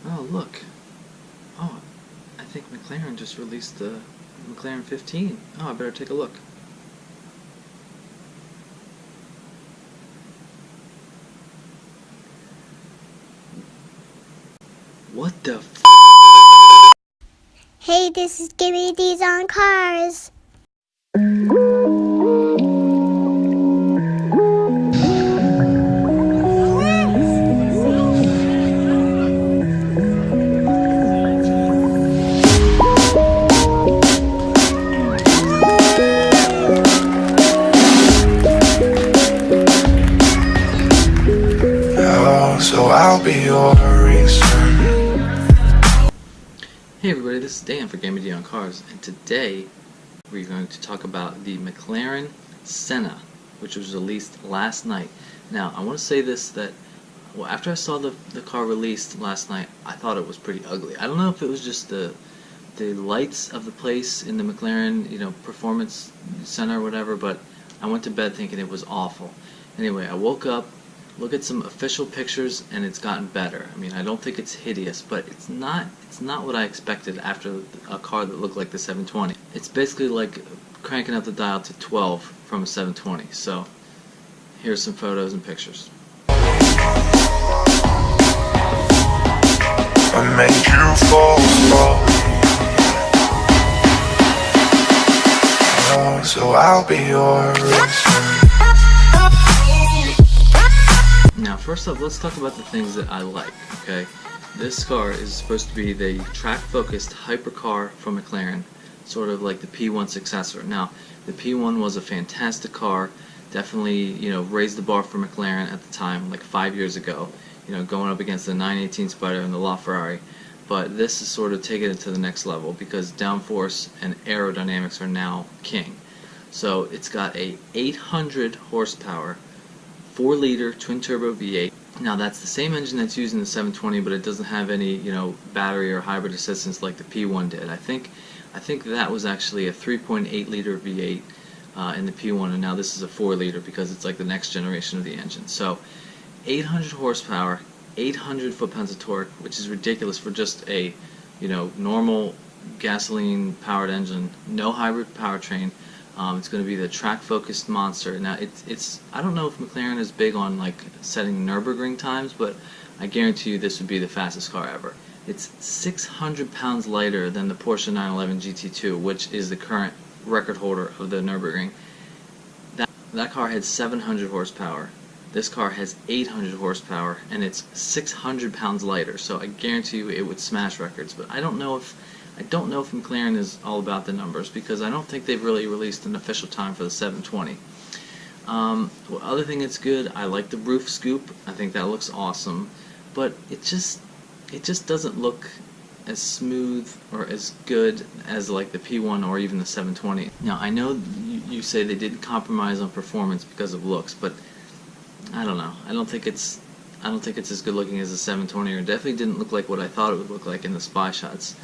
Oh, look. Oh, I think McLaren just released the McLaren 15. Oh, I better take a look. What the f? Hey, this is GemmyD's on Cars. So I'll be your reason. Hey everybody, this is Dan for GemmyD on Cars, and today we're going to talk about the McLaren Senna, which was released last night. Now, I want to say this, that well, after I saw the car released last night, I thought it was pretty ugly. I don't know if it was just the lights of the place in the McLaren, performance center or whatever, but I went to bed thinking it was awful. Anyway, I woke up, look at some official pictures, and it's gotten better. I mean, I don't think it's hideous, but it's not what I expected after a car that looked like the 720. It's basically like cranking up the dial to 12 from a 720. So here's some photos and pictures. I made you fall slow. So I'll be your reason. Now, first up, let's talk about the things that I like, okay? This car is supposed to be the track-focused hypercar from McLaren, sort of like the P1 successor. Now, the P1 was a fantastic car, definitely, raised the bar for McLaren at the time, like 5 years ago, going up against the 918 Spider and the LaFerrari. But this is sort of taking it to the next level because downforce and aerodynamics are now king. So it's got a 800 horsepower 4-liter twin-turbo V8. Now that's the same engine that's used in the 720, but it doesn't have any, battery or hybrid assistance like the P1 did. I think that was actually a 3.8-liter V8 in the P1, and now this is a 4-liter because it's like the next generation of the engine. So 800 horsepower, 800 foot-pounds of torque, which is ridiculous for just a, normal gasoline-powered engine, no hybrid powertrain. It's going to be the track-focused monster. Now, it's I don't know if McLaren is big on like setting Nürburgring times, but I guarantee you this would be the fastest car ever. It's 600 pounds lighter than the Porsche 911 GT2, which is the current record holder of the Nürburgring. That car had 700 horsepower. This car has 800 horsepower, and it's 600 pounds lighter. So I guarantee you it would smash records. But I don't know if McLaren is all about the numbers because I don't think they've really released an official time for the 720. Other thing that's good, I like the roof scoop. I think that looks awesome, but it just doesn't look as smooth or as good as like the P1 or even the 720. Now I know you say they didn't compromise on performance because of looks, but I don't know. I don't think it's as good looking as the 720, or it definitely didn't look like what I thought it would look like in the spy shots.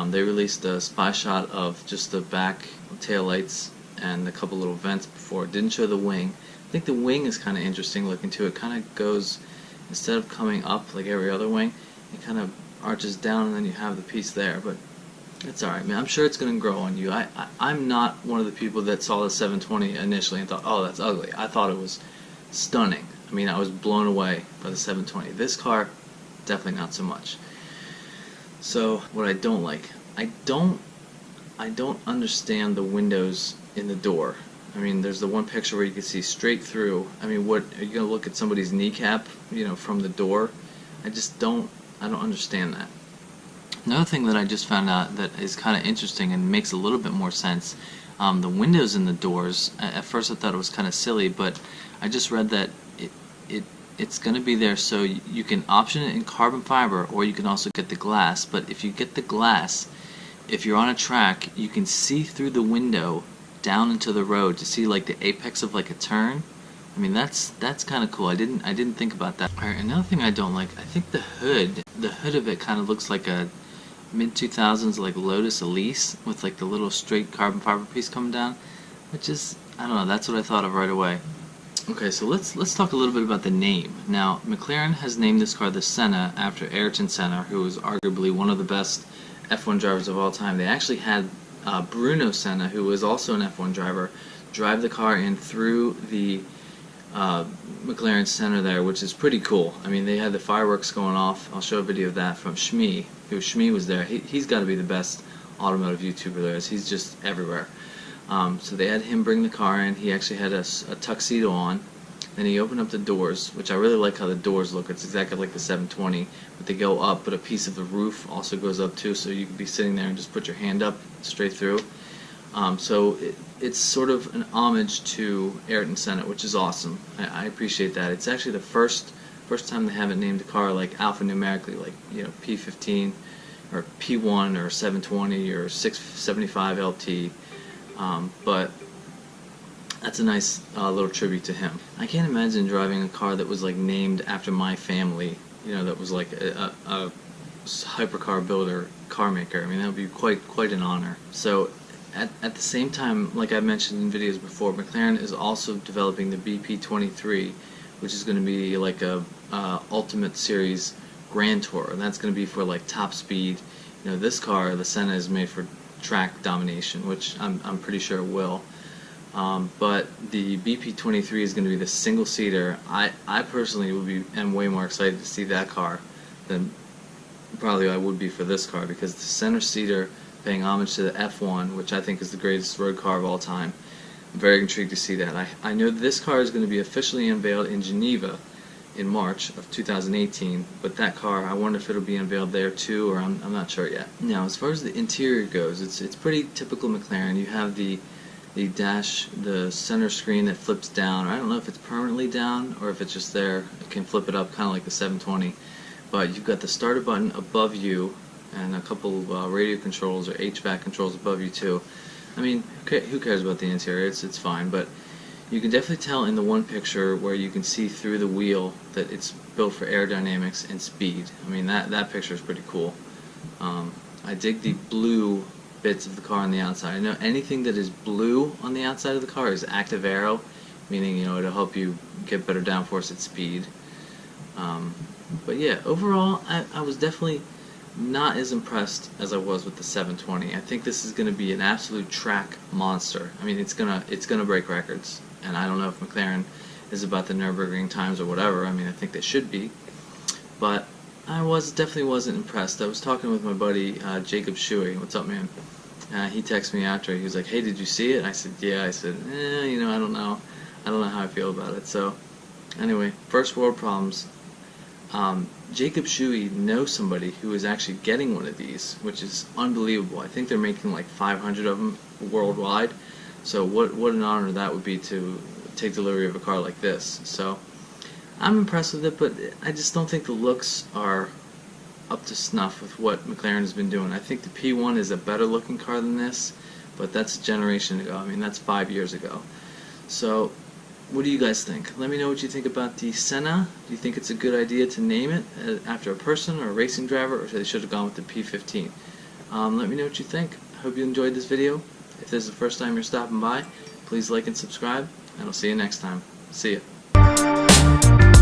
They released a spy shot of just the back tail lights and a couple little vents before. It didn't show the wing. I think the wing is kind of interesting looking too. It kind of goes, instead of coming up like every other wing, it kind of arches down and then you have the piece there. But it's alright. I mean, I'm sure it's going to grow on you. I'm not one of the people that saw the 720 initially and thought, oh, that's ugly. I thought it was stunning. I mean, I was blown away by the 720. This car, definitely not so much. So what I don't like, I don't understand the windows in the door. I mean, there's the one picture where you can see straight through. I mean, what are you gonna look at somebody's kneecap, from the door? I don't understand that. Another thing that I just found out that is kind of interesting and makes a little bit more sense, the windows in the doors. At first I thought it was kind of silly, but I just read that it's going to be there so you can option it in carbon fiber, or you can also get the glass. But if you get the glass, if you're on a track, you can see through the window down into the road to see like the apex of like a turn. I mean, that's kind of cool. I didn't think about that. Alright, another thing I don't like, I think the hood of it kind of looks like a mid-2000s like Lotus Elise with like the little straight carbon fiber piece coming down, which is, I don't know, that's what I thought of right away. Okay, so let's talk a little bit about the name. Now, McLaren has named this car the Senna after Ayrton Senna, who was arguably one of the best F1 drivers of all time. They actually had Bruno Senna, who was also an F1 driver, drive the car in through the McLaren Senna there, which is pretty cool. I mean, they had the fireworks going off. I'll show a video of that from Shmee. Shmee was there. He's got to be the best automotive YouTuber there is. He's just everywhere. So they had him bring the car in. He actually had a tuxedo on. Then he opened up the doors, which I really like how the doors look. It's exactly like the 720, but they go up, but a piece of the roof also goes up too, so you can be sitting there and just put your hand up straight through. So it's sort of an homage to Ayrton Senna, which is awesome. I appreciate that. It's actually the first time they haven't named a car like alphanumerically, like, you know, P15 or P1 or 720 or 675 LT. But that's a nice little tribute to him. I can't imagine driving a car that was like named after my family, you know, that was like a hypercar builder, car maker. I mean, that would be quite an honor. So at the same time, like I mentioned in videos before, McLaren is also developing the BP23, which is going to be like a Ultimate Series Grand Tour, and that's going to be for like top speed. You know, this car, the Senna, is made for track domination, which I'm pretty sure it will. But the BP23 is going to be the single-seater. I personally am way more excited to see that car than probably I would be for this car, because the center seater paying homage to the F1, which I think is the greatest road car of all time. I'm very intrigued to see that. I know this car is going to be officially unveiled in Geneva in March of 2018, but that car, I wonder if it'll be unveiled there too, or I'm not sure yet. Now, as far as the interior goes, it's pretty typical McLaren. You have the dash, the center screen that flips down. I don't know if it's permanently down or if it's just there. It can flip it up, kind of like the 720. But you've got the starter button above you, and a couple radio controls or HVAC controls above you too. I mean, who cares about the interior? It's fine, but you can definitely tell in the one picture where you can see through the wheel that it's built for aerodynamics and speed. I mean, that picture is pretty cool. I dig the blue bits of the car on the outside. I know anything that is blue on the outside of the car is active aero, meaning, you know, it'll help you get better downforce at speed. But yeah, overall, I was definitely not as impressed as I was with the 720. I think this is going to be an absolute track monster. I mean, it's gonna break records, and I don't know if McLaren is about the Nürburgring times or whatever. I mean, I think they should be, but I definitely wasn't impressed. I was talking with my buddy Jacob Shuey. What's up, man? He texted me after. He was like, "Hey, did you see it?" I said, "Yeah." I said, you know, I don't know how I feel about it. So, anyway, first world problems. Jacob Shuey knows somebody who is actually getting one of these, which is unbelievable. I think they're making like 500 of them worldwide. So what an honor that would be to take delivery of a car like this. So I'm impressed with it, but I just don't think the looks are up to snuff with what McLaren has been doing. I think the P1 is a better looking car than this, but that's a generation ago. I mean, that's 5 years ago. So what do you guys think? Let me know what you think about the Senna. Do you think it's a good idea to name it after a person or a racing driver, or they should have gone with the P15? Let me know what you think. I hope you enjoyed this video. If this is the first time you're stopping by, please like and subscribe, and I'll see you next time. See ya.